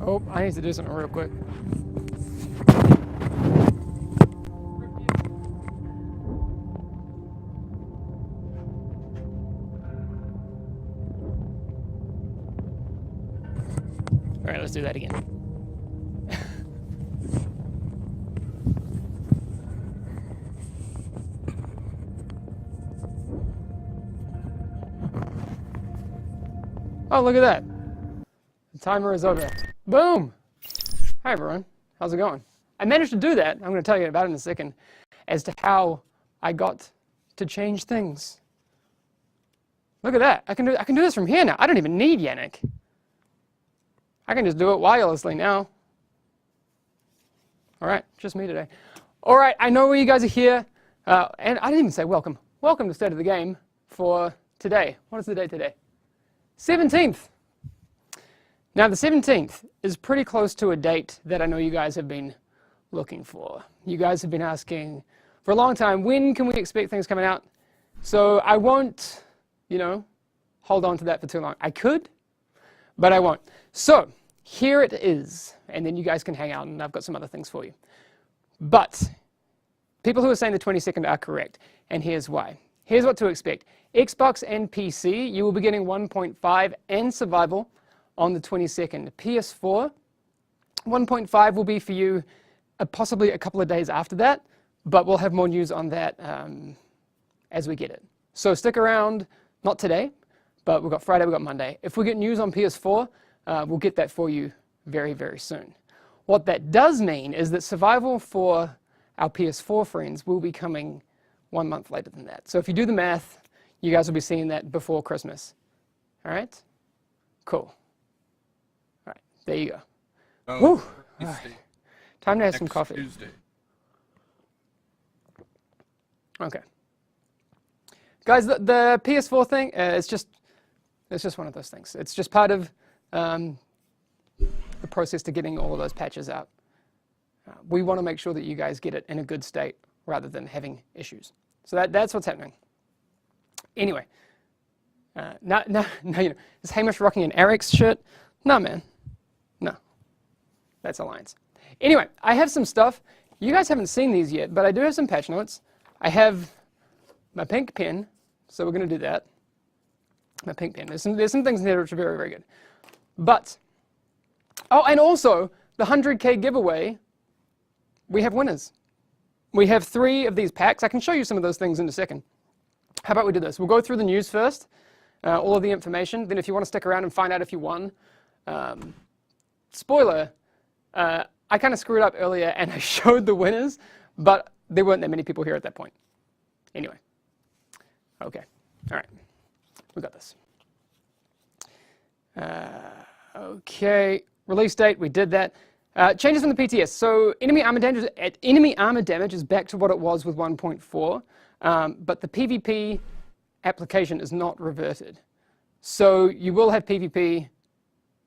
Oh, I need to do something real quick. All right, let's do that again. Oh, look at that. The timer is over. Boom! Hi, everyone. How's it going? I managed to do that. I'm going to tell you about it in a second as to how I got to change things. Look at that. I can do this from here now. I don't even need Yannick. I can just do it wirelessly now. All right, just me today. All right, I know you guys are here. And I didn't even say welcome. Welcome to State of the Game for today. What is the date today? 17th. Now, the 17th is pretty close to a date that I know you guys have been looking for. You guys have been asking for a long time, when can we expect things coming out? So I won't, hold on to that for too long. I could, but I won't. So here it is, and then you guys can hang out, and I've got some other things for you. But people who are saying the 22nd are correct, and here's why. Here's what to expect. Xbox and PC, you will be getting 1.5 and Survival on the 22nd. PS4, 1.5 will be for you possibly a couple of days after that, but we'll have more news on that as we get it. So stick around, not today, but we've got Friday, we've got Monday. If we get news on PS4, we'll get that for you very, very soon. What that does mean is that Survival for our PS4 friends will be coming 1 month later than that. So if you do the math, you guys will be seeing that before Christmas. All right? Cool. All right, there you go. Oh, Woo! All right. Time to have some next coffee. Tuesday. Okay. Guys, the PS4 thing, it's just one of those things. It's just part of the process to getting all of those patches out. We want to make sure that you guys get it in a good state rather than having issues. So that's what's happening. Anyway, now is Hamish rocking an Eric's shirt? No, man. No. That's Alliance. Anyway, I have some stuff. You guys haven't seen these yet, but I do have some patch notes. I have my pink pen, so we're going to do that. My pink pen. There's some things in there which are very, very good. But, oh, and also, the 100K giveaway, we have winners. We have 3 of these packs. I can show you some of those things in a second. How about we do this? We'll go through the news first, all of the information. Then if you want to stick around and find out if you won, spoiler, I kind of screwed up earlier and I showed the winners, but there weren't that many people here at that point. Anyway, okay, all right, we got this. Okay, release date, we did that. Changes from the PTS. So enemy armor damage is back to what it was with 1.4, but the PvP application is not reverted. So you will have PvP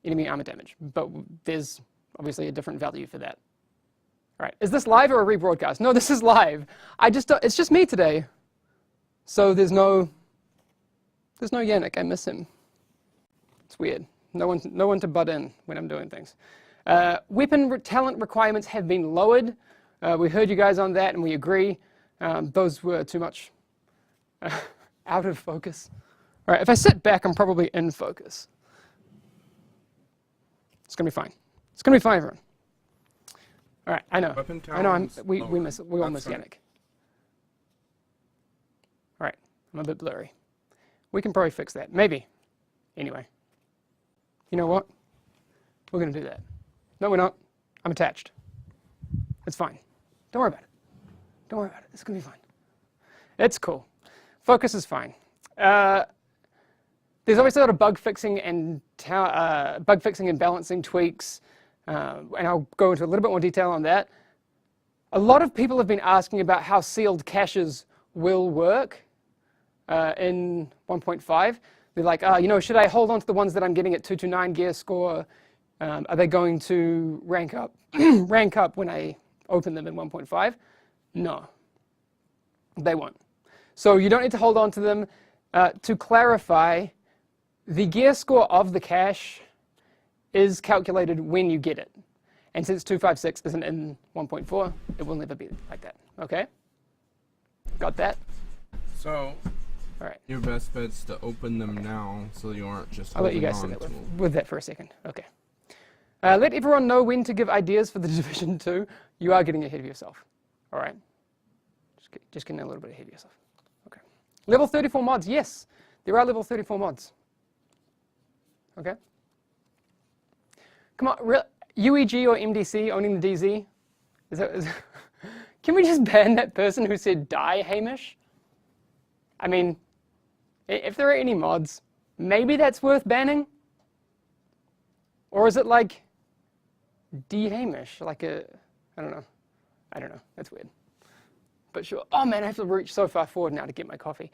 enemy armor damage, but there's obviously a different value for that. All right, is this live or a rebroadcast? No, this is live. It's just me today, so there's no Yannick. I miss him. It's weird. No one to butt in when I'm doing things. Weapon talent requirements have been lowered. We heard you guys on that, and we agree. Those were too much out of focus. All right, if I sit back, I'm probably in focus. It's gonna be fine. It's gonna be fine, everyone. All right, I know. We all miss Yannick. All right, I'm a bit blurry. We can probably fix that, maybe. Anyway, you know what? We're gonna do that. No, we're not. I'm attached. It's fine. Don't worry about it. Don't worry about it. It's gonna be fine. It's cool. Focus is fine. There's obviously a lot of bug fixing and balancing tweaks, and I'll go into a little bit more detail on that. A lot of people have been asking about how sealed caches will work in 1.5. They're like, should I hold on to the ones that I'm getting at 229 gear score? Are they going to rank up when I open them in 1.5? No, they won't. So you don't need to hold on to them. To clarify, the gear score of the cache is calculated when you get it. And since 256 isn't in 1.4, it will never be like that. Okay? Got that? So, all right. Your best bet's to open them now so you aren't just I'll let you guys sit with that for a second. Okay. Let everyone know when to give ideas for the Division 2. You are getting ahead of yourself. All right? Just getting a little bit ahead of yourself. Okay. Level 34 mods. Yes, there are level 34 mods. Okay? Come on. UEG or MDC owning the DZ? Can we just ban that person who said die, Hamish? I mean, if there are any mods, maybe that's worth banning? Or is it like D-Hamish? Like a, I don't know. That's weird. But sure. Oh man, I have to reach so far forward now to get my coffee.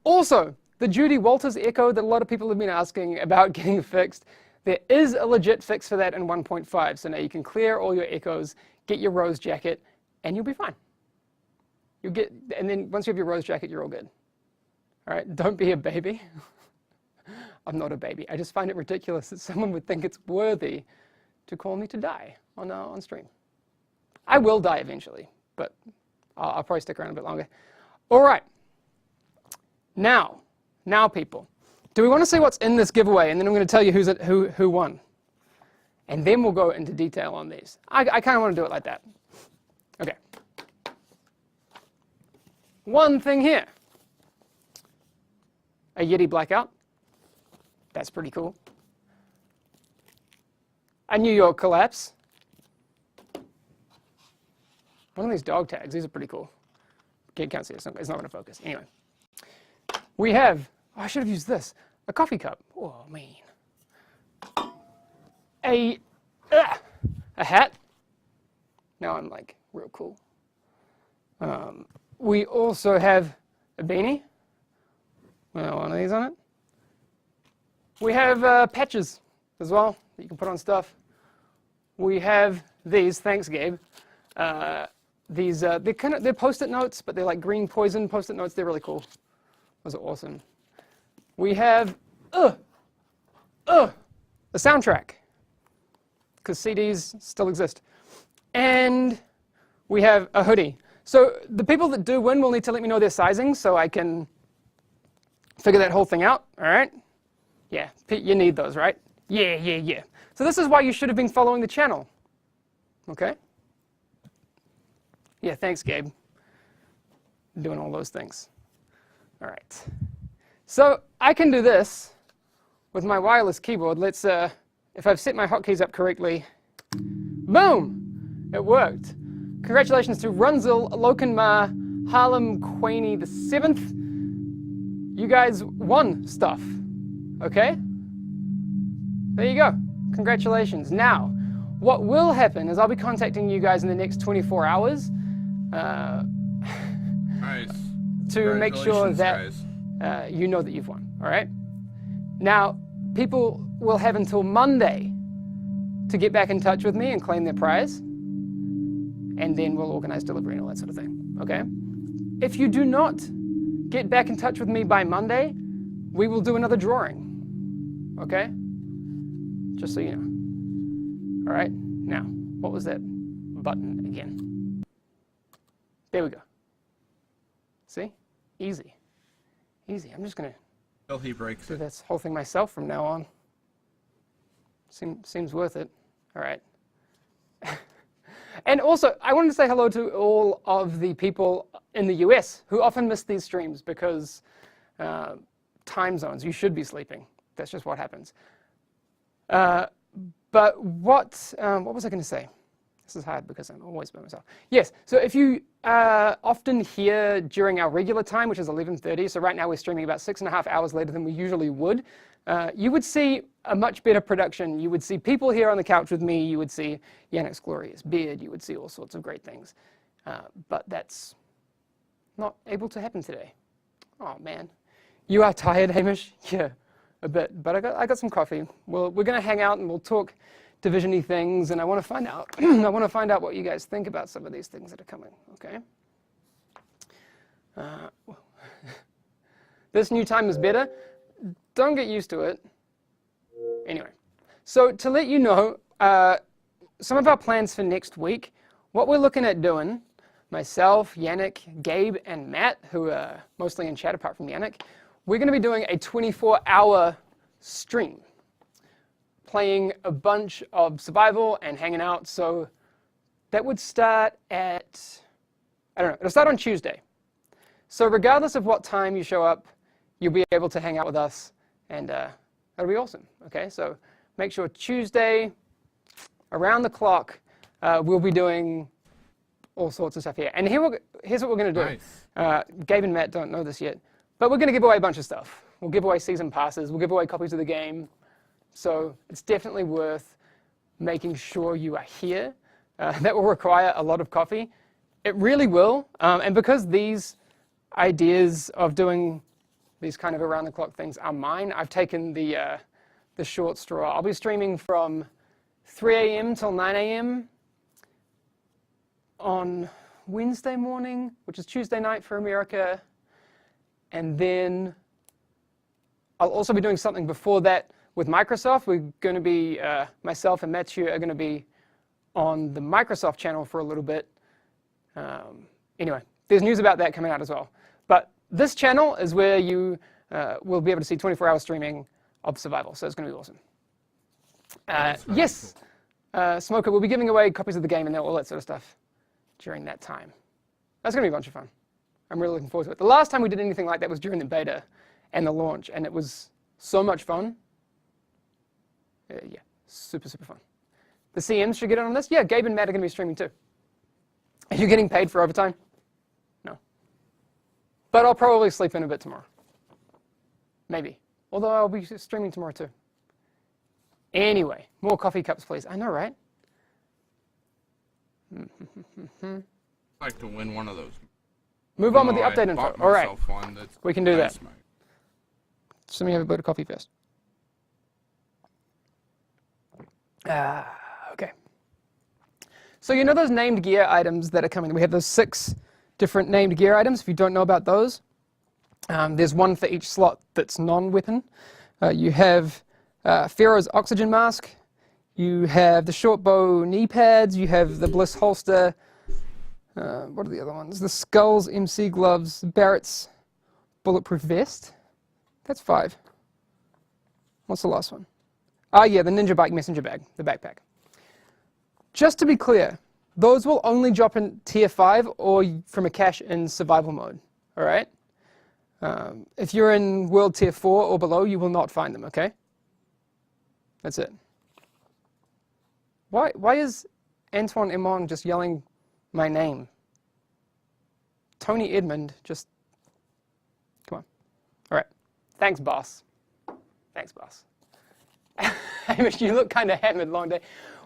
Also, the Judy Walters echo that a lot of people have been asking about getting fixed. There is a legit fix for that in 1.5, so now you can clear all your echoes, get your rose jacket, and you'll be fine. And then once you have your rose jacket, you're all good. All right, don't be a baby. I'm not a baby. I just find it ridiculous that someone would think it's worthy to call me to die on stream. I will die eventually, but I'll probably stick around a bit longer. All right, now people. Do we want to see what's in this giveaway? And then I'm going to tell you who won. And then we'll go into detail on these. I kind of want to do it like that. Okay. One thing here. A Yeti Blackout. That's pretty cool. A New York Collapse. One of these dog tags. These are pretty cool. Can't see it. It's not going to focus. Anyway. We have... Oh, I should have used this. A coffee cup. Oh, man. A hat. Now I'm like real cool. We also have a beanie. One of these on it. We have patches as well that you can put on stuff. We have these. Thanks, Gabe. These they're post-it notes, but they're like green poison post-it notes. They're really cool. Those are awesome. We have the soundtrack, because CDs still exist. And we have a hoodie. So the people that do win will need to let me know their sizing so I can figure that whole thing out, all right? Yeah, you need those, right? Yeah. So this is why you should have been following the channel, okay? Yeah, thanks, Gabe. Doing all those things. All right. So I can do this with my wireless keyboard. Let's, if I've set my hotkeys up correctly, boom, it worked. Congratulations to Runzel, Lokenmar, Harlem Queenie the 7th. You guys won stuff, okay? There you go. Congratulations. Now, what will happen is I'll be contacting you guys in the next 24 hours Nice. to make sure that you know that you've won, all right? Now, people will have until Monday to get back in touch with me and claim their prize, and then we'll organize delivery and all that sort of thing, okay? If you do not get back in touch with me by Monday, we will do another drawing, okay? Just so you know. All right, now, what was that button again? There we go. See? Easy. Easy. I'm just going to Till he breaks do it. this whole thing myself from now on. Seems worth it. All right. And also, I wanted to say hello to all of the people in the US who often miss these streams because time zones. You should be sleeping. That's just what happens. But what was I going to say? This is hard because I'm always by myself. Yes, so if you often hear during our regular time, which is 11:30, so right now we're streaming about 6.5 hours later than we usually would, you would see a much better production. You would see people here on the couch with me. You would see Yannick's glorious beard. You would see all sorts of great things. But that's not able to happen today. Oh, man. You are tired, Hamish? Yeah, a bit. But I got some coffee. We're going to hang out and we'll talk Division-y things, and I want to find out. I want to find out what you guys think about some of these things that are coming. Okay. This new time is better. Don't get used to it. Anyway, So to let you know, some of our plans for next week, what we're looking at doing, myself, Yannick, Gabe, and Matt, who are mostly in chat apart from Yannick, we're going to be doing a 24-hour stream, playing a bunch of survival and hanging out. So that would start at, I don't know, it'll start on Tuesday. So regardless of what time you show up, you'll be able to hang out with us, and that'll be awesome. Okay, so make sure Tuesday, around the clock, we'll be doing all sorts of stuff here. And here's what we're going to do. Nice. Gabe and Matt don't know this yet, but we're going to give away a bunch of stuff. We'll give away season passes. We'll give away copies of the game. So it's definitely worth making sure you are here. That will require a lot of coffee. It really will. And because these ideas of doing these kind of around-the-clock things are mine, I've taken the short straw. I'll be streaming from 3 a.m. till 9 a.m. on Wednesday morning, which is Tuesday night for America. And then I'll also be doing something before that with Microsoft. We're going to be, myself and Matthew are going to be on the Microsoft channel for a little bit. Anyway, there's news about that coming out as well. But this channel is where you will be able to see 24-hour streaming of survival. So it's going to be awesome. Yes, cool. Smoker, we'll be giving away copies of the game and all that sort of stuff during that time. That's going to be a bunch of fun. I'm really looking forward to it. The last time we did anything like that was during the beta and the launch, and it was so much fun. Yeah, super, super fun. The CMs should get in on this. Yeah, Gabe and Matt are going to be streaming too. Are you getting paid for overtime? No. But I'll probably sleep in a bit tomorrow. Maybe. Although I'll be streaming tomorrow too. Anyway, more coffee cups, please. I know, right? I'd like to win one of those. Move on with the update info. All right. We can do that. Just let me have a bit of coffee first. Okay. So you know those named gear items that are coming? We have those 6 different named gear items. If you don't know about those, there's one for each slot that's non-weapon. You have Pharaoh's oxygen mask. You have the short bow knee pads. You have the Bliss holster. What are the other ones? The Skulls MC gloves. Barrett's bulletproof vest. That's 5. What's the last one? Ah, yeah, the Ninja Bike messenger bag, the backpack. Just to be clear, those will only drop in Tier 5 or from a cache in survival mode, all right? If you're in World Tier 4 or below, you will not find them, okay? That's it. Why is Antoine Emon just yelling my name? Tony Edmond, just... Come on. All right. Thanks, boss. Thanks, boss. Hamish, you look kind of hammered, long day.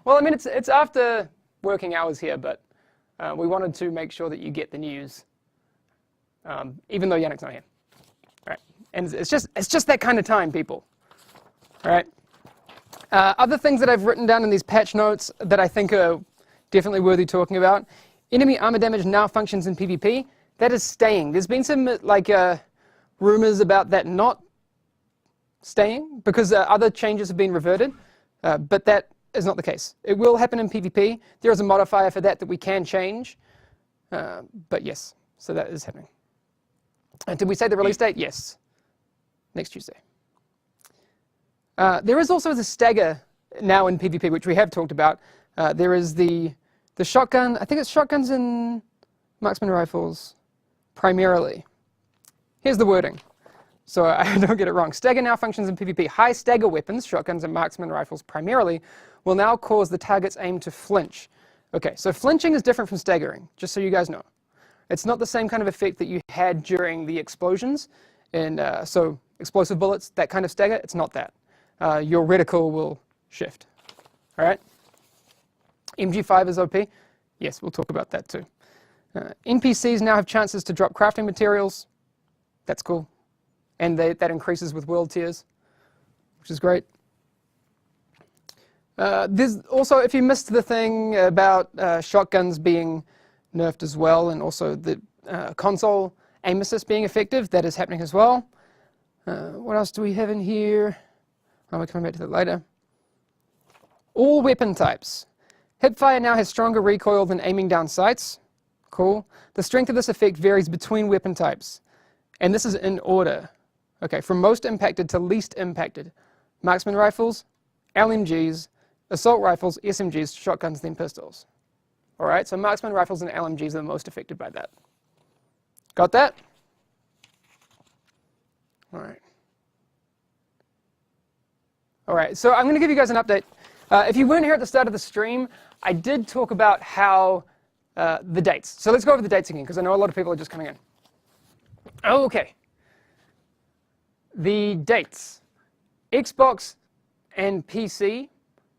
Well, I mean, it's after working hours here, but we wanted to make sure that you get the news, even though Yannick's not here. All right, and it's just that kind of time, people. All right. Other things that I've written down in these patch notes that I think are definitely worthy talking about: enemy armor damage now functions in PvP. That is staying. There's been some rumors about that not staying because other changes have been reverted, but that is not the case. It will happen in PvP. There is a modifier for that we can change, but yes, so that is happening. Did we say the release date? Yes, next Tuesday. There is also the stagger now in PvP, which we have talked about. There is the shotgun. I think it's shotguns and marksman rifles primarily. Here's the wording, so I don't get it wrong. Stagger now functions in PvP. High stagger weapons, shotguns and marksman rifles primarily, will now cause the target's aim to flinch. Okay, so flinching is different from staggering, just so you guys know. It's not the same kind of effect that you had during the explosions, and so explosive bullets, that kind of stagger, it's not that. Your reticle will shift. All right? MG5 is OP. Yes, we'll talk about that too. NPCs now have chances to drop crafting materials. That's cool. And that increases with world tiers, which is great. There's also, if you missed the thing about shotguns being nerfed as well, and also the console aim assist being effective, that is happening as well. What else do we have in here? Oh, we're coming back to that later. All weapon types. Hipfire now has stronger recoil than aiming down sights. Cool. The strength of this effect varies between weapon types. And this is in order. Okay, from most impacted to least impacted. Marksman rifles, LMGs, assault rifles, SMGs, shotguns, then pistols. All right, so marksman rifles and LMGs are the most affected by that. Got that? All right. All right, so I'm going to give you guys an update. If you weren't here at the start of the stream, I did talk about how the dates. So let's go over the dates again, because I know a lot of people are just coming in. Okay. The dates. Xbox and PC,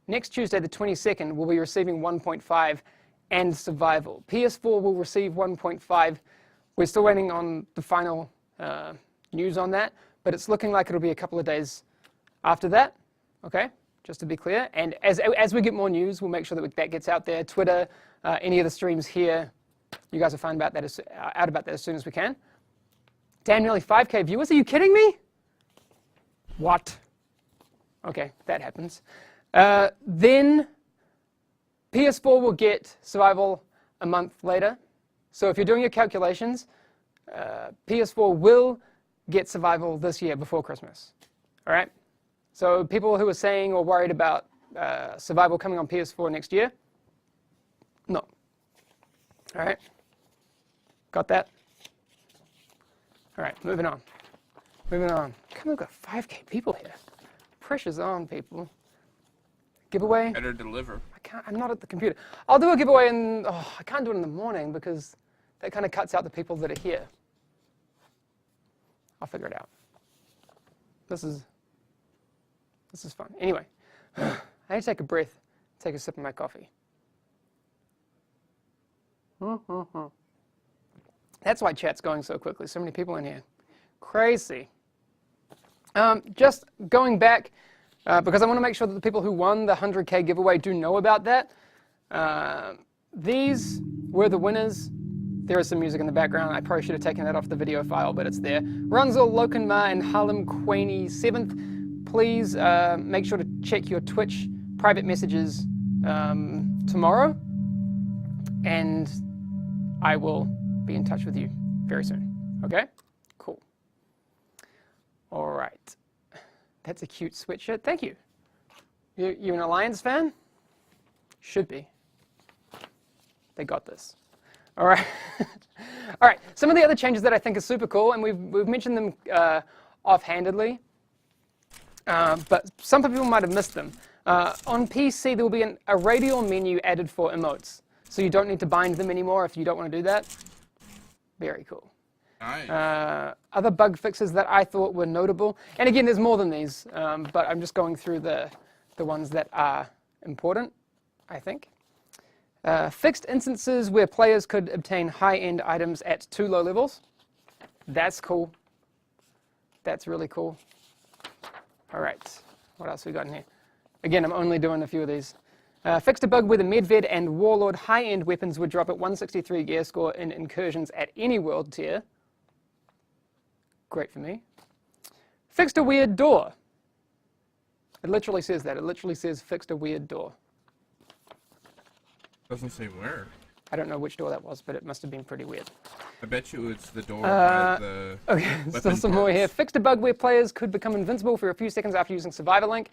next Tuesday, the 22nd, will be receiving 1.5 and Survival. PS4 will receive 1.5. We're still waiting on the final news on that, but it's looking like it'll be a couple of days after that, okay? Just to be clear. And as we get more news, we'll make sure that that gets out there. Twitter, any of the streams here, you guys will find out about that as soon as we can. Damn, nearly 5K viewers. Are you kidding me? What? Okay, that happens. Then PS4 will get Survival a month later. So if you're doing your calculations, PS4 will get Survival this year before Christmas. All right? So people who are saying or worried about Survival coming on PS4 next year, no. All right? Got that? All right, moving on. Moving on. Come on, we've got 5K people here. Pressure's on, people. Giveaway. Better deliver. I'm not at the computer. I'll do a giveaway and I can't do it in the morning because that kind of cuts out the people that are here. I'll figure it out. This is fun. Anyway, I need to take a breath, take a sip of my coffee. That's why chat's going so quickly. So many people in here. Crazy. Just going back, because I want to make sure that the people who won the 100K giveaway do know about that. These were the winners. There is some music in the background. I probably should have taken that off the video file, but it's there. Runzel, Lokenmar, and Harlem Quaney 7th. Please make sure to check your Twitch private messages tomorrow, and I will be in touch with you very soon. Okay? Cool. All right. That's a cute sweatshirt. Thank you. You an Alliance fan? Should be. They got this. All right. All right. Some of the other changes that I think are super cool, and we've mentioned them offhandedly, but some people might have missed them. On PC, there will be a radial menu added for emotes, so you don't need to bind them anymore if you don't want to do that. Very cool. Nice. Other bug fixes that I thought were notable, and again, there's more than these, but I'm just going through the ones that are important, I think. Fixed instances where players could obtain high-end items at too low levels. That's cool. That's really cool. All right, what else we got in here? Again, I'm only doing a few of these. Fixed a bug where the Medved and Warlord high-end weapons would drop at 163 gear score in incursions at any world tier. Great for me. Fixed a weird door. It literally says that. It literally says fixed a weird door. Doesn't say where. I don't know which door that was, but it must have been pretty weird. I bet you it's the door by the Okay, still some more here. Fixed a bug where players could become invincible for a few seconds after using Survivor Link.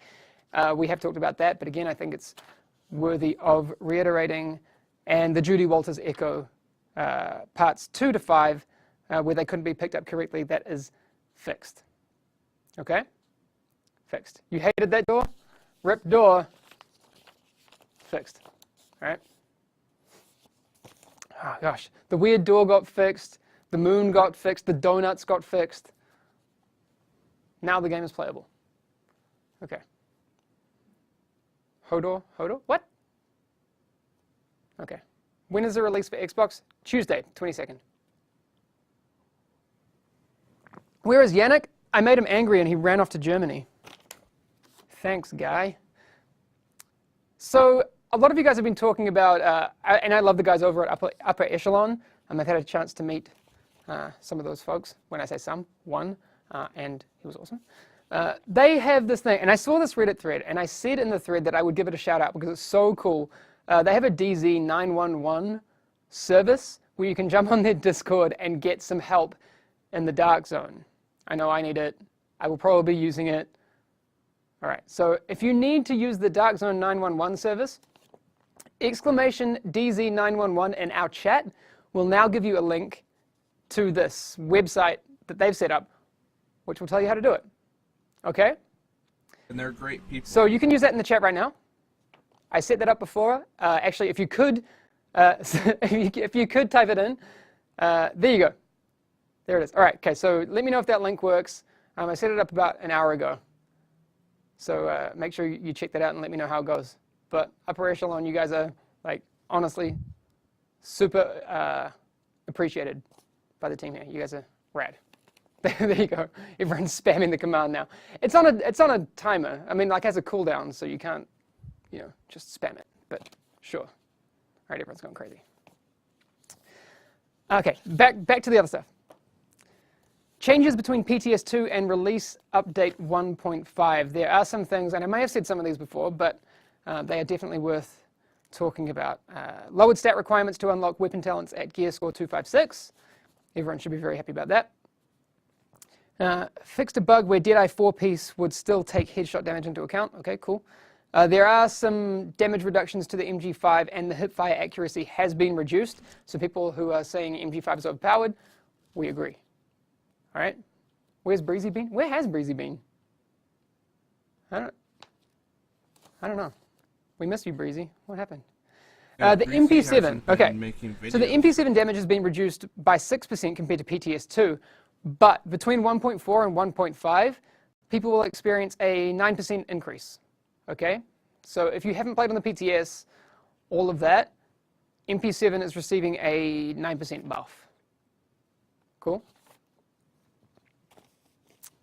We have talked about that, but again, I think it's worthy of reiterating. And the Judy Walters Echo parts 2 to 5, where they couldn't be picked up correctly, that is fixed. Okay? Fixed. You hated that door? Rip door. Fixed. All right? Oh, gosh. The weird door got fixed. The moon got fixed. The donuts got fixed. Now the game is playable. Okay. Hodor? Hodor? What? Okay. When is the release for Xbox? Tuesday, 22nd. Where is Yannick? I made him angry and he ran off to Germany. Thanks, guy. So, a lot of you guys have been talking about, and I love the guys over at Upper Echelon. I've had a chance to meet some of those folks. When I say some, one, and he was awesome. They have this thing, and I saw this Reddit thread, and I said in the thread that I would give it a shout out because it's so cool. They have a DZ911 service where you can jump on their Discord and get some help in the dark zone. I know I need it. I will probably be using it. All right, so if you need to use the Dark Zone 911 service, exclamation DZ911 in our chat will now give you a link to this website that they've set up, which will tell you how to do it. Okay? And they're great people. So you can use that in the chat right now. I set that up before. Actually, if you could, if you could type it in, there you go. There it is. All right, okay, so let me know if that link works. I set it up about an hour ago. So make sure you check that out and let me know how it goes. But upper echelon, you guys are, like, honestly, super appreciated by the team here. You guys are rad. There you go. Everyone's spamming the command now. It's on a timer. I mean, like, it has a cooldown, so you can't, you know, just spam it. But sure. All right, everyone's going crazy. Okay, back to the other stuff. Changes between PTS2 and release update 1.5. There are some things, and I may have said some of these before, but they are definitely worth talking about. Lowered stat requirements to unlock weapon talents at gear score 256. Everyone should be very happy about that. Fixed a bug where Deadeye 4-piece would still take headshot damage into account. Okay, cool. There are some damage reductions to the MG5, and the hipfire accuracy has been reduced. So people who are saying MG5 is overpowered, we agree. All right, where's Breezy been? Where has Breezy been? I don't know. We miss you, Breezy. What happened? Yeah, the MP7. Okay. So the videos. MP7 damage has been reduced by 6% compared to PTS2, but between 1.4 and 1.5, people will experience a 9% increase. Okay. So if you haven't played on the PTS, all of that, MP7 is receiving a 9% buff. Cool.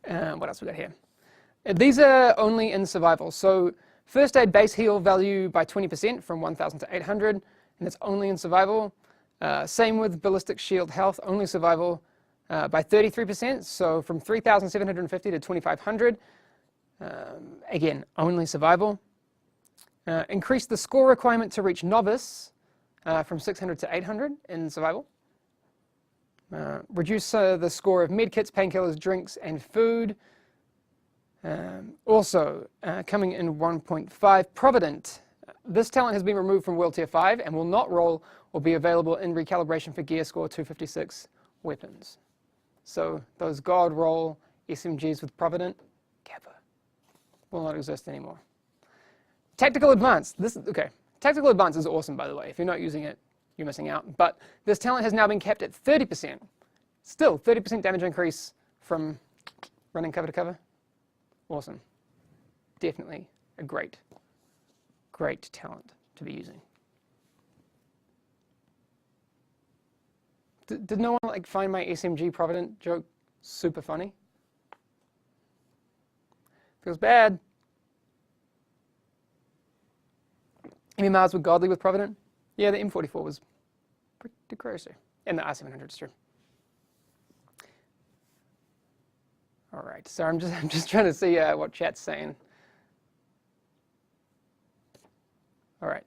What else we got here? These are only in survival. So first aid base heal value by 20% from 1,000 to 800, and it's only in survival. Same with ballistic shield health, only survival by 33%. So from 3,750 to 2,500. Again, only survival. Increase the score requirement to reach novice from 600 to 800 in survival. Reduce the score of medkits, painkillers, drinks, and food. Also, coming in 1.5, Provident. This talent has been removed from World Tier 5 and will not roll or be available in recalibration for gear score 256 weapons. So those God roll SMGs with Provident, Kappa, will not exist anymore. Tactical Advance. Okay. Tactical Advance is awesome, by the way. If you're not using it, you're missing out. But this talent has now been capped at 30%. Still, 30% damage increase from running cover to cover. Awesome. Definitely a great talent to be using. Did no one find my SMG Provident joke super funny? Feels bad. MMRs were godly with Provident. Yeah, the M44 was pretty crazy. And the R700 is true. All right, so I'm just trying to see what chat's saying. All right.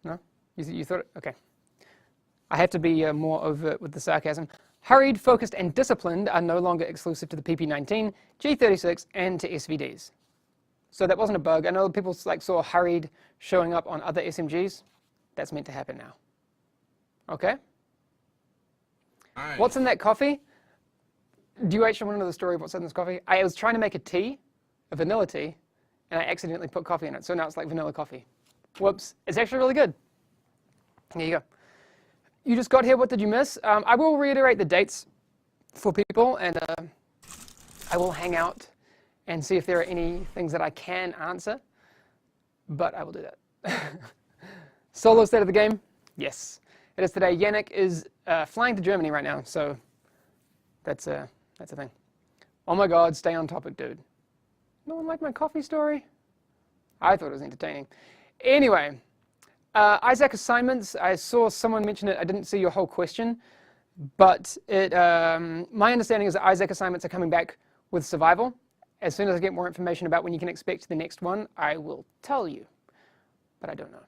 No? You thought, okay. I have to be more overt with the sarcasm. Hurried, focused, and disciplined are no longer exclusive to the PP19, G36, and to SVDs. So that wasn't a bug. I know people saw hurried showing up on other SMGs. That's meant to happen now. Okay? Nice. What's in that coffee? Do you actually want to know the story of what's in this coffee? I was trying to make a tea, a vanilla tea, and I accidentally put coffee in it. So now it's like vanilla coffee. Whoops. It's actually really good. There you go. You just got here. What did you miss? I will reiterate the dates for people, and I will hang out and see if there are any things that I can answer. But I will do that. Solo state of the game? Yes. It is today. Yannick is flying to Germany right now, so that's a thing. Oh my God, stay on topic, dude. No one liked my coffee story? I thought it was entertaining. Anyway, Isaac assignments. I saw someone mention it. I didn't see your whole question, but my understanding is that Isaac assignments are coming back with survival. As soon as I get more information about when you can expect the next one, I will tell you. But I don't know.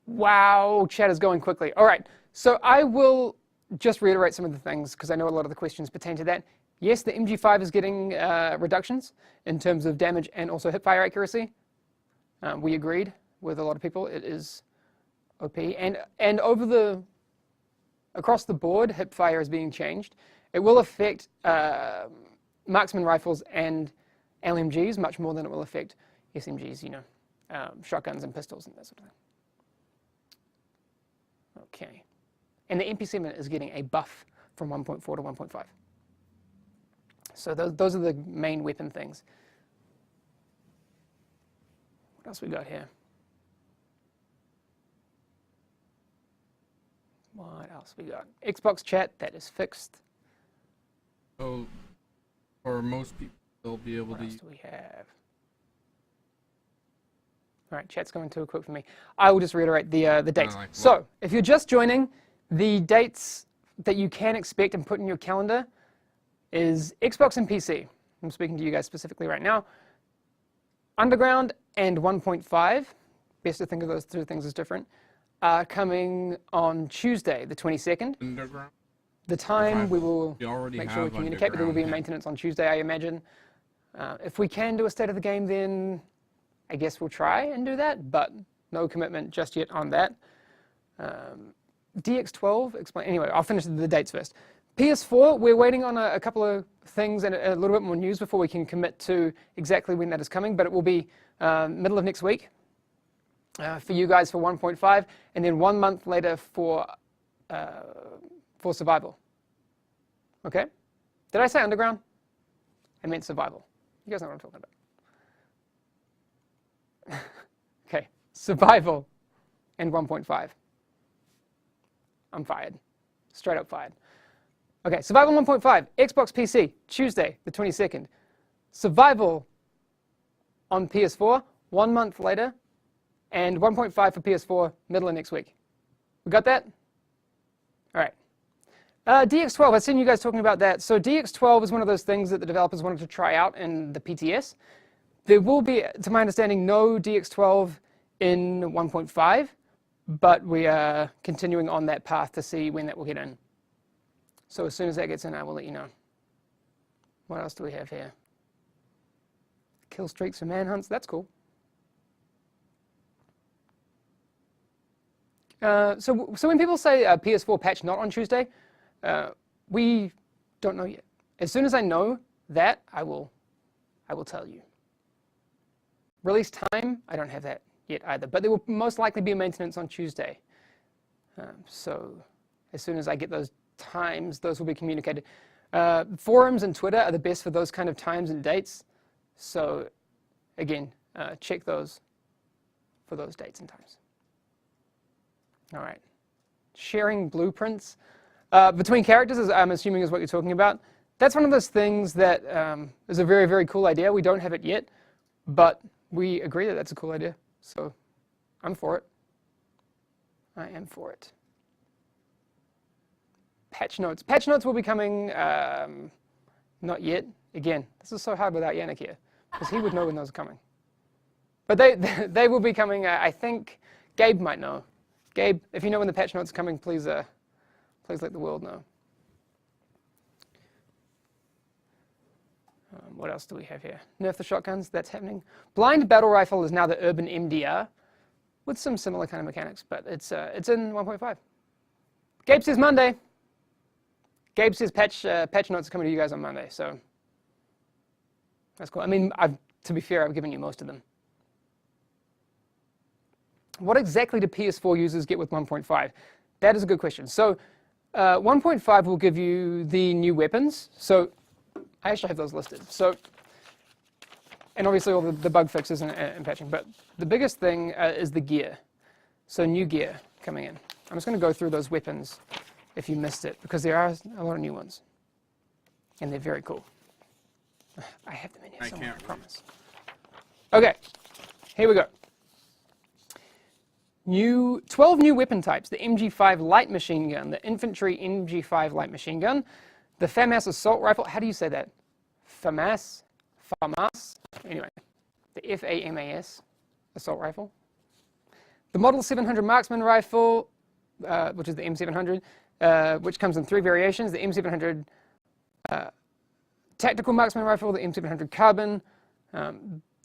Wow, chat is going quickly. All right, so I will just reiterate some of the things because I know a lot of the questions pertain to that. Yes, the MG5 is getting reductions in terms of damage and also hipfire accuracy. We agreed with a lot of people. It is OP. And across the board, hipfire is being changed. It will affect marksman rifles and LMGs much more than it will affect SMGs, you know, shotguns and pistols and that sort of thing. Okay. And the MP7 is getting a buff from 1.4 to 1.5. So those are the main weapon things. What else we got here? What else we got? Xbox chat, that is fixed. So, for most people, they'll be able What to. else do we have? All right, chat's going too quick for me. I will just reiterate the dates. Like so, if you're just joining, the dates that you can expect and put in your calendar is Xbox and PC. I'm speaking to you guys specifically right now. Underground and 1.5, best to think of those two things as different, are coming on Tuesday, the 22nd. Underground? The time we will already make sure we have communicate, but there will be a Underground. maintenance on Tuesday, I imagine. If we can do a state of the game, then I guess we'll try and do that, but no commitment just yet on that. DX12, explain. Anyway, I'll finish the dates first. PS4, we're waiting on a couple of things and a little bit more news before we can commit to exactly when that is coming, but it will be middle of next week for you guys for 1.5, and then 1 month later for survival. Okay? Did I say underground? I meant survival. You guys know what I'm talking about. Okay, survival and 1.5. I'm fired. Straight up fired. Okay, survival 1.5, Xbox PC, Tuesday, the 22nd. Survival on PS4, 1 month later, and 1.5 for PS4, middle of next week. We got that? All right. DX12, I've seen you guys talking about that. So DX12 is one of those things that the developers wanted to try out in the PTS. There will be, to my understanding, no DX12 in 1.5, but we are continuing on that path to see when that will get in. So as soon as that gets in, I will let you know. What else do we have here? Kill streaks for manhunts, that's cool. So when people say PS4 patch not on Tuesday, we don't know yet. As soon as I know that, I will tell you. Release time, I don't have that yet either, but there will most likely be a maintenance on Tuesday. So as soon as I get those times, those will be communicated. Forums and Twitter are the best for those kind of times and dates. So again, check those for those dates and times. All right. Sharing blueprints between characters, I'm assuming is what you're talking about. That's one of those things that is a very, very cool idea. We don't have it yet, but we agree that that's a cool idea. So I'm for it. I am for it. Patch notes. Patch notes will be coming, not yet. Again, this is so hard without Yannick here, because he would know when those are coming. But they will be coming, I think Gabe might know. Gabe, if you know when the patch notes are coming, please let the world know. What else do we have here? Nerf the shotguns, that's happening. Blind Battle Rifle is now the Urban MDR, with some similar kind of mechanics, but it's in 1.5. Gabe says Monday. Gabe says patch notes are coming to you guys on Monday, so that's cool. I mean, to be fair, I've given you most of them. What exactly do PS4 users get with 1.5? That is a good question. So 1.5 will give you the new weapons. So I actually have those listed. So, and obviously all the bug fixes and patching, but the biggest thing is the gear. So new gear coming in. I'm just going to go through those weapons if you missed it, because there are a lot of new ones. And they're very cool. I have them in here somewhere, I promise. Okay, here we go. 12 new weapon types. The MG5 light machine gun, the infantry MG5 light machine gun, The FAMAS assault rifle, how do you say that? FAMAS? Anyway, the FAMAS assault rifle. The Model 700 marksman rifle, which is the M700, which comes in 3 variations. The M700 tactical marksman rifle, the M700 carbon,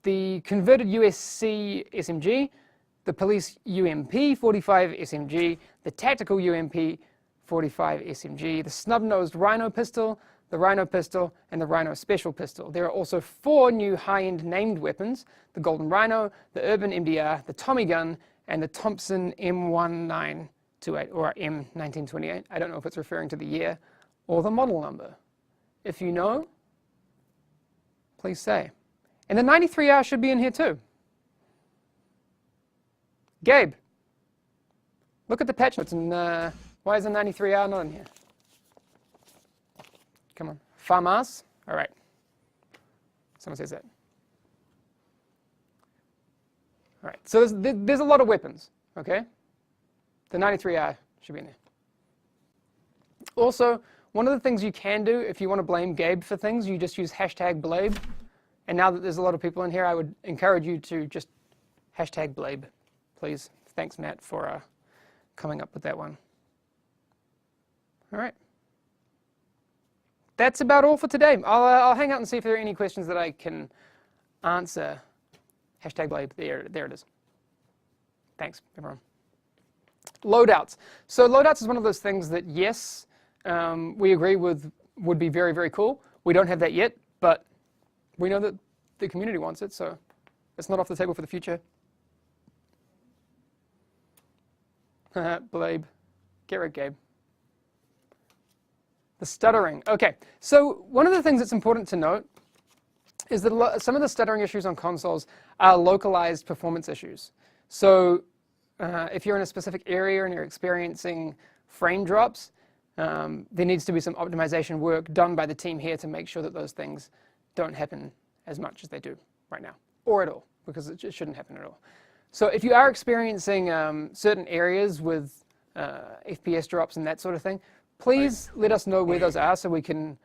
the converted USC SMG, the police UMP 45 SMG, the tactical UMP 45 SMG, the snub-nosed Rhino pistol, the Rhino pistol, and the Rhino special pistol. There are also 4 new high-end named weapons: the Golden Rhino, the Urban MDR, the Tommy gun, and the Thompson M1928 or M1928. I don't know if it's referring to the year or the model number. If you know, please say. And the 93R should be in here too. Gabe, look at the patch notes and why is the 93R not in here? Come on. FAMAS? All right. Someone says that. All right. So there's a lot of weapons, okay? The 93R should be in there. Also, one of the things you can do if you want to blame Gabe for things, you just use #Blabe. And now that there's a lot of people in here, I would encourage you to just #Blabe, please. Thanks, Matt, for coming up with that one. All right. That's about all for today. I'll hang out and see if there are any questions that I can answer. #Blabe, there it is. Thanks, everyone. Loadouts. So loadouts is one of those things that, yes, we agree with would be very, very cool. We don't have that yet, but we know that the community wants it, so it's not off the table for the future. Blabe. Get rid, Gabe. The stuttering. Okay, so one of the things that's important to note is that some of the stuttering issues on consoles are localized performance issues. So if you're in a specific area and you're experiencing frame drops, there needs to be some optimization work done by the team here to make sure that those things don't happen as much as they do right now, or at all, because it shouldn't happen at all. So if you are experiencing certain areas with FPS drops and that sort of thing, please let us know where those are so we can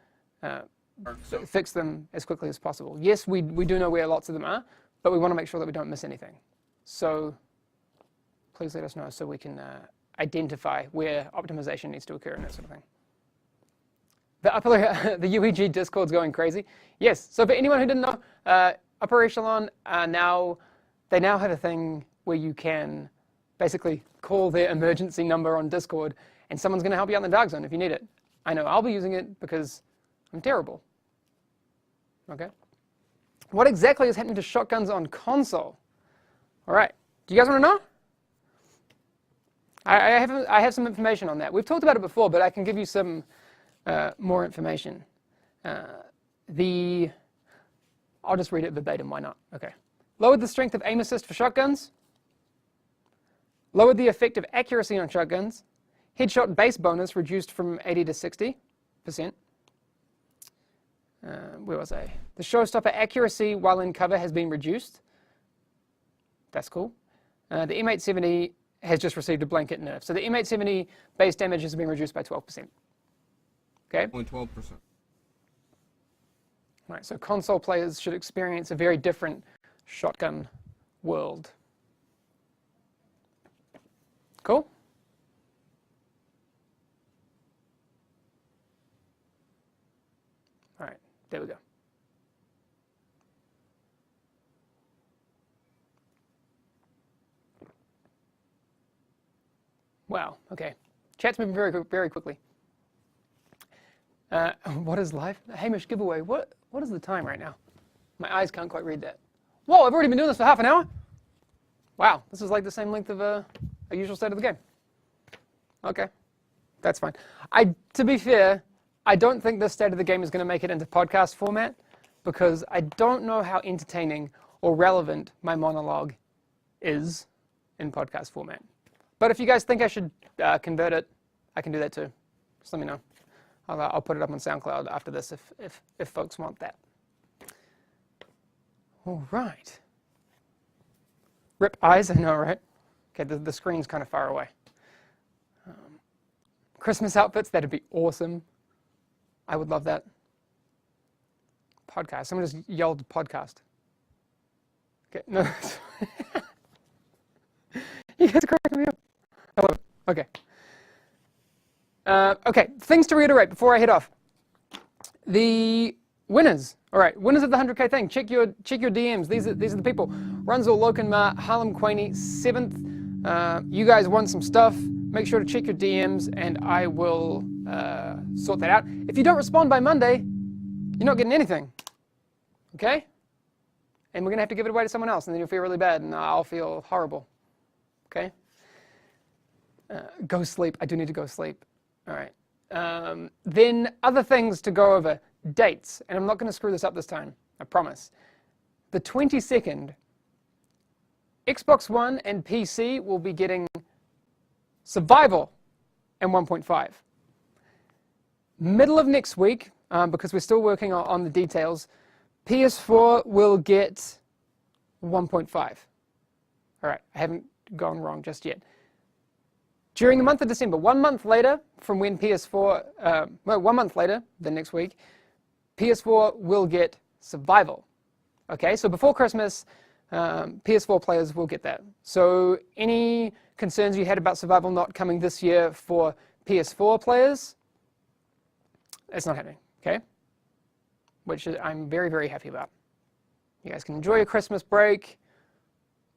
fix them as quickly as possible. Yes, we do know where lots of them are, but we want to make sure that we don't miss anything. So please let us know so we can identify where optimization needs to occur and that sort of thing. The UEG Discord's going crazy. Yes, so for anyone who didn't know, Upper Echelon they now have a thing where you can basically call their emergency number on Discord and someone's going to help you out in the dark zone if you need it. I know I'll be using it because I'm terrible. Okay. What exactly is happening to shotguns on console? All right. Do you guys want to know? I have some information on that. We've talked about it before, but I can give you some more information. I'll just read it verbatim. Why not? Okay. Lowered the strength of aim assist for shotguns. Lowered the effective accuracy on shotguns. Headshot base bonus reduced from 80 to 60%. Where was I? The showstopper accuracy while in cover has been reduced. That's cool. The M870 has just received a blanket nerf. So the M870 base damage has been reduced by 12%. Okay? Only 12%. Right, so console players should experience a very different shotgun world. Cool? All right, there we go. Wow, okay. Chat's moving very, very quickly. What is live? Hamish giveaway. What is the time right now? My eyes can't quite read that. Whoa, I've already been doing this for half an hour? Wow, this is like the same length of a usual state of the game. Okay, that's fine. To be fair, I don't think this state of the game is going to make it into podcast format because I don't know how entertaining or relevant my monologue is in podcast format. But if you guys think I should convert it, I can do that too. Just let me know. I'll put it up on SoundCloud after this if folks want that. All right. Rip eyes, I know, right? Okay, the screen's kind of far away. Christmas outfits, that'd be awesome. I would love that. Podcast. Someone just yelled podcast. Okay, no. You guys are cracking me up. I love it. Okay. Okay, things to reiterate before I head off. The winners. All right, winners of the 100K thing. Check your DMs. These are the people. Runzel, Lokenmar, Harlem Quaney, 7th. You guys won some stuff. Make sure to check your DMs, and I will sort that out. If you don't respond by Monday, you're not getting anything. Okay? And we're going to have to give it away to someone else, and then you'll feel really bad, and I'll feel horrible. Okay? Go sleep. I do need to go sleep. All right. Then other things to go over. Dates. And I'm not going to screw this up this time. I promise. The 22nd, Xbox One and PC will be getting Survival and 1.5. Middle of next week, because we're still working on the details, PS4 will get 1.5. All right, I haven't gone wrong just yet. During the month of December, 1 month later from when PS4, 1 month later than next week, PS4 will get Survival. Okay, so before Christmas, PS4 players will get that. So any concerns you had about Survival not coming this year for PS4 players, it's not happening, okay? Which I'm very, very happy about. You guys can enjoy your Christmas break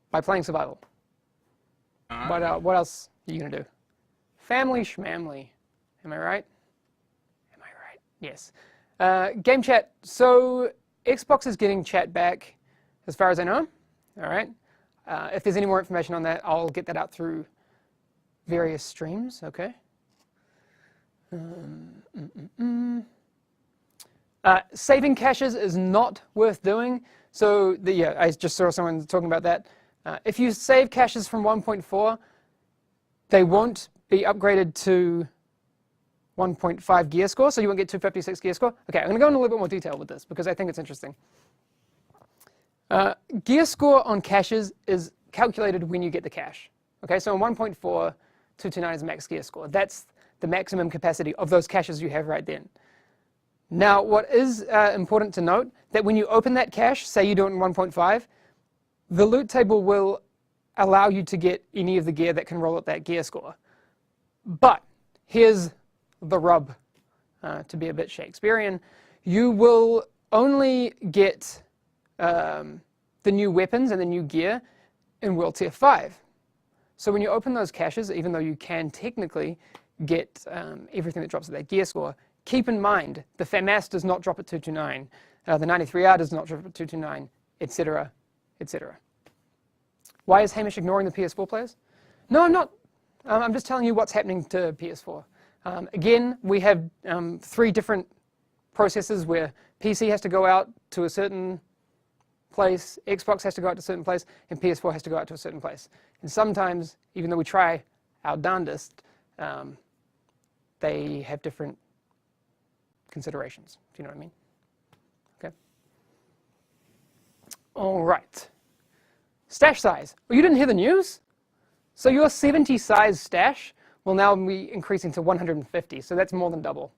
by playing Survival. What else are you going to do? Family schmamly. Am I right? Am I right? Yes. Game chat. So Xbox is getting chat back as far as I know. All right. If there's any more information on that, I'll get that out through various streams. Okay. Saving caches is not worth doing. So I just saw someone talking about that. If you save caches from 1.4, they won't be upgraded to 1.5 gear score, so you won't get 256 gear score. Okay, I'm going to go into a little bit more detail with this because I think it's interesting. Gear score on caches is calculated when you get the cache. Okay, so in 1.4, 229 is max gear score. That's the maximum capacity of those caches you have right then. Now, what is important to note, that when you open that cache, say you do it in 1.5, the loot table will allow you to get any of the gear that can roll up that gear score. But here's the rub, to be a bit Shakespearean. You will only get the new weapons and the new gear in World Tier 5. So when you open those caches, even though you can technically get everything that drops at that gear score, keep in mind the FAMAS does not drop at 229, the 93R does not drop at 229, etc., etc. Why is Hamish ignoring the PS4 players? No, I'm not. I'm just telling you what's happening to PS4. Again, we have 3 different processes where PC has to go out to a certain place, Xbox has to go out to a certain place, and PS4 has to go out to a certain place. And sometimes, even though we try our darndest, they have different considerations, if you know what I mean. Okay. All right. Stash size. Oh, you didn't hear the news? So your 70 size stash will now be increasing to 150, so that's more than double.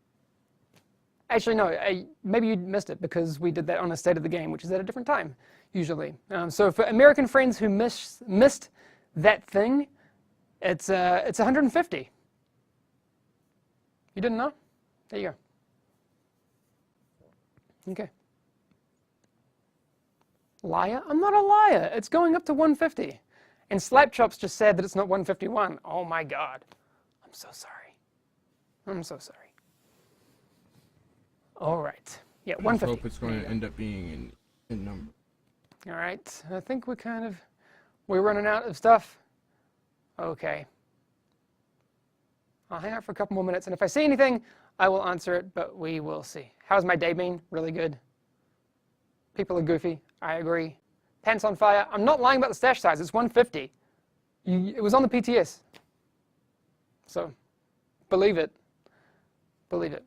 Actually, no, maybe you missed it because we did that on a State of the Game, which is at a different time, usually. So for American friends who missed that thing, it's 150. You didn't know? There you go. Okay. Liar? I'm not a liar. It's going up to 150. And Slapchop's just said that it's not 151. Oh my God. I'm so sorry. I'm so sorry. All right. Yeah, 150. I hope it's going to end up being in number. All right. I think we're running out of stuff. Okay. I'll hang out for a couple more minutes, and if I see anything, I will answer it, but we will see. How's my day been? Really good. People are goofy. I agree. Pants on fire. I'm not lying about the stash size. It's 150. It was on the PTS. So, believe it. Believe it.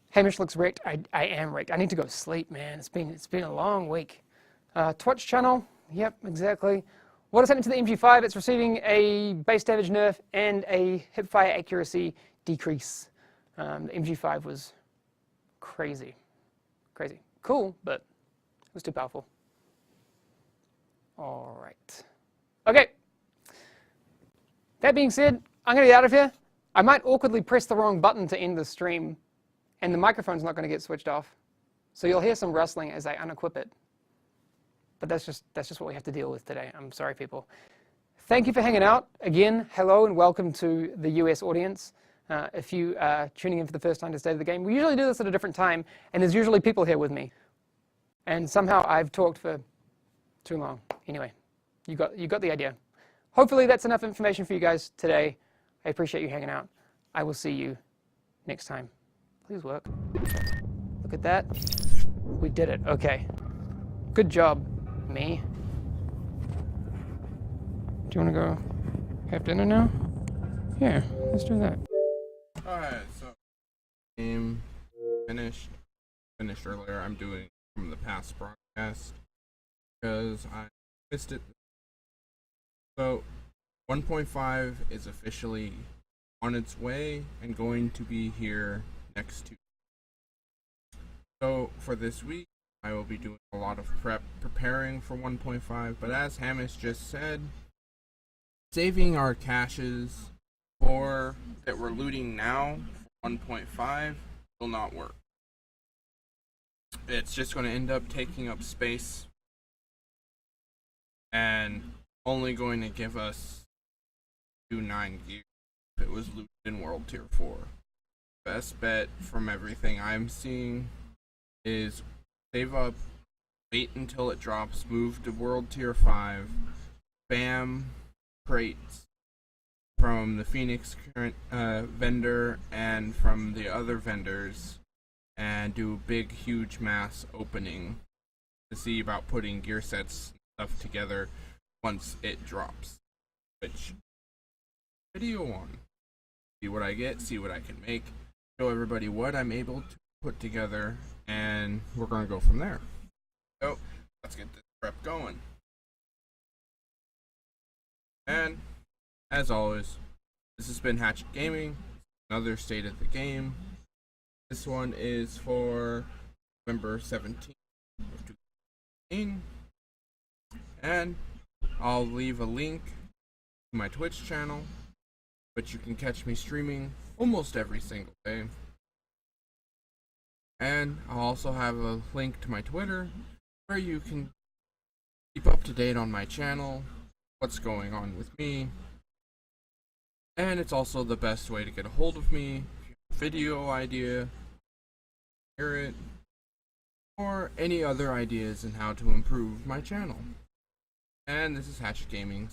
Hamish looks wrecked. I am wrecked. I need to go sleep, man. It's been a long week. Twitch channel. Yep, exactly. What is happening to the MG5? It's receiving a base damage nerf and a hipfire accuracy decrease. The MG5 was crazy. Crazy. Cool, but it was too powerful. All right. Okay. That being said, I'm going to get out of here. I might awkwardly press the wrong button to end the stream, and the microphone's not going to get switched off. So you'll hear some rustling as I unequip it. But that's just what we have to deal with today. I'm sorry, people. Thank you for hanging out. Again, hello and welcome to the US audience. If you are tuning in for the first time to State of the Game, we usually do this at a different time, and there's usually people here with me. And somehow I've talked for too long. Anyway, you got the idea. Hopefully that's enough information for you guys today. I appreciate you hanging out. I will see you next time. Please work. Look at that. We did it. Okay. Good job, me. Do you want to go have dinner now? Yeah, let's do that. Alright, so game finished earlier. I'm doing from the past broadcast because I missed it. So 1.5 is officially on its way and going to be here next Tuesday. So for this week, I will be doing a lot of preparing for 1.5, but as Hamish just said, saving our caches that we're looting now for 1.5 will not work. It's just going to end up taking up space and only going to give us 9 gear if it was looted in World Tier 4. Best bet from everything I'm seeing is save up, wait until it drops, move to World Tier 5, spam crates from the Phoenix current vendor and from the other vendors, and do big huge mass opening to see about putting gear sets and stuff together once it drops. Which video on, see what I get, see what I can make, show everybody what I'm able to put together, and we're gonna go from there. So let's get this prep going. And as always, this has been Hatchet Gaming, another State of the Game. This one is for November 17th of 2018. And I'll leave a link to my Twitch channel, which you can catch me streaming almost every single day. And I'll also have a link to my Twitter, where you can keep up to date on my channel, what's going on with me, and it's also the best way to get a hold of me. Video idea, hear it, or any other ideas on how to improve my channel. And this is Hatchet Gaming.